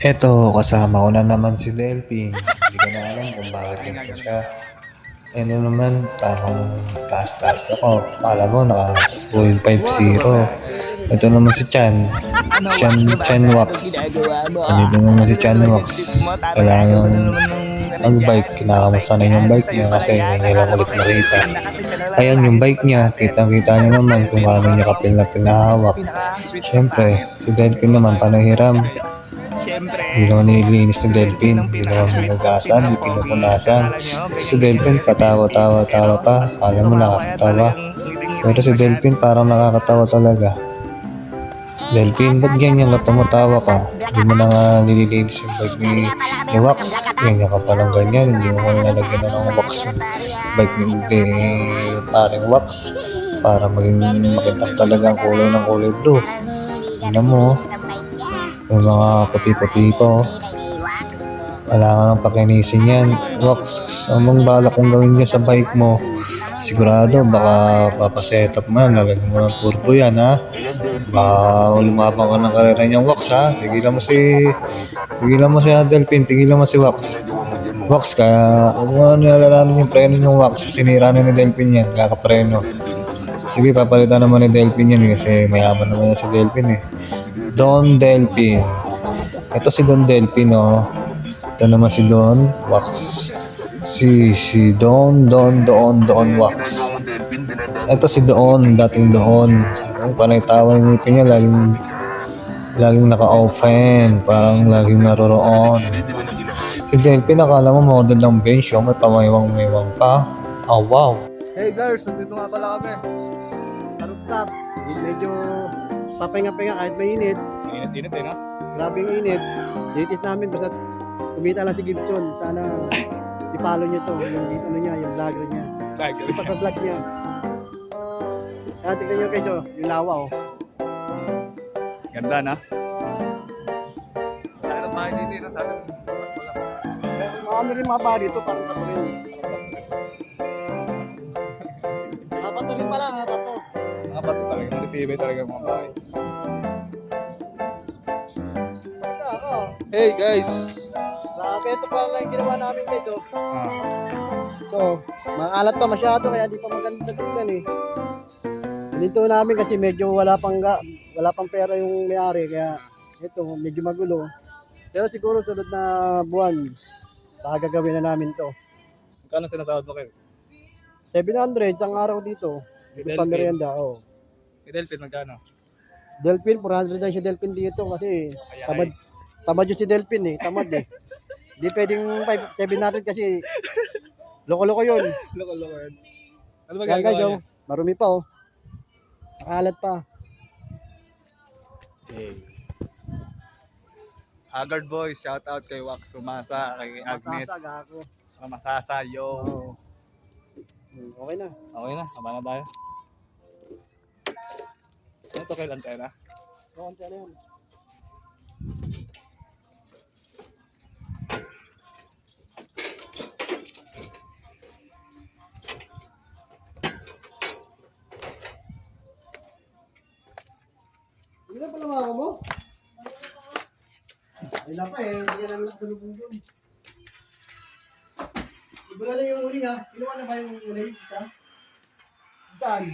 Eto, kasama ko na naman si Delphin. Hindi ko na alam kung bakit ganito siya. Ano naman, takong taas-taas ako. Akala mo naka 0.50. Ito naman si Chan. Chan Wax. Nandito naman si Chan Wax. Kailangan mag-bike. Kinakamusta na yung bike niya kasi hindi niya lang ulit nakita. Ayan yung bike niya. Kitang-kita niya naman kung paano niya kapil na hawak. Siyempre, si Delphin naman panahiram. Hindi naman nililinis ni Delphin, hindi naman hinugasan, hindi pinupunasan. Ito si Delphin, katawa-tawa pa, kala mo nakakatawa. Pero si Delphin parang nakakatawa talaga. Delphin, ba't ganyan ka tumatawa ka? Hindi mo na nga nililinis yung bike ni Wax. Ganyan ka palang ganyan, hindi mo na nalagyan na ng wax yung bike ni paring Wax. Para maging makitang talaga ang kulay blue. Tingnan mo, may mga puti-puti pa oh. Kailangan ng pakinisin yan. Wax, anong balak kong gawin niya sa bike mo? Sigurado baka papaset up mo yan, lalagyan mo ng turbo yan ha. Baka lumabang ka ng karera niyang Wax ha. Tigilan mo si Delphin, tigilan mo si Wax. Wax, kaya huwag mo nilalaranin yung preno niyang Wax. Sinira na ni Delphin yan, kakapreno. Sige, papalitan naman ni Delphin yan kasi mayaman naman yan si Delphin eh. Don Delphin. Ito si Don Delphin oh. Ito naman si Don Wax. Si Don Wax. Ito si Doon, dating Doon. Panay tawa yung ngipin niya, laging naka-open, parang laging naroroon. Si Delphin, nakala mo model ng bench, may pamaywang-maywang pa. Oh wow. Hey girls, nandito nga pala kami. Rooftop. Medyo papahinga-pahinga kahit mainit. Init eh, no? Grabe yung init. Dinitis namin basta kumita lang si Gibson. Sana i-follow niyo to. Yung ano niya, yung vlogger niya. Ipag-vlog niya. Kaya tignan niyo kayo, yung lawa oh. Ganda na. Sana na bahay dito, no? Sana. Ano rin mga bahay dito, parang tato rin. Apat na rin pala, apat to. Mga bato talaga, matitibay talaga mga bahay. Hey guys! Grabe, ito pala lang yung ginawa namin kayo. Ah. So, maalat pa masyado kaya di pa maganda tignan eh. Hininto namin kasi medyo wala pang pera yung may-ari kaya ito medyo magulo. Pero siguro sunod na buwan baka gagawin na namin to. Magkano sinasahod mo kayo? 700 isang araw dito. Ito pa merienda, oh. Kay Delphin, magkano? Delphin, 400 lang si Delphin dito kasi tamad yung si Delphin eh, tamad eh. Di pwedeng 700 kasi loko-loko yun. Loko-loko yun. Ano ba Kaya guys, gagawa oh, marumi pa oh. Nakalat pa. niya? Haggard Boys, shout out kay Wax Sumasa, kay Agnes. Masasag ako. Masasa, yo. Oo. Okay na. Okay na, haba na tayo. Ano to kay antena? Okay na yun. Hindi na pala mga mo? Ay na pa eh, hindi na namin nakalubong doon. Iba na lang yung uling ha. Ginawa na ba yung uling? Saan?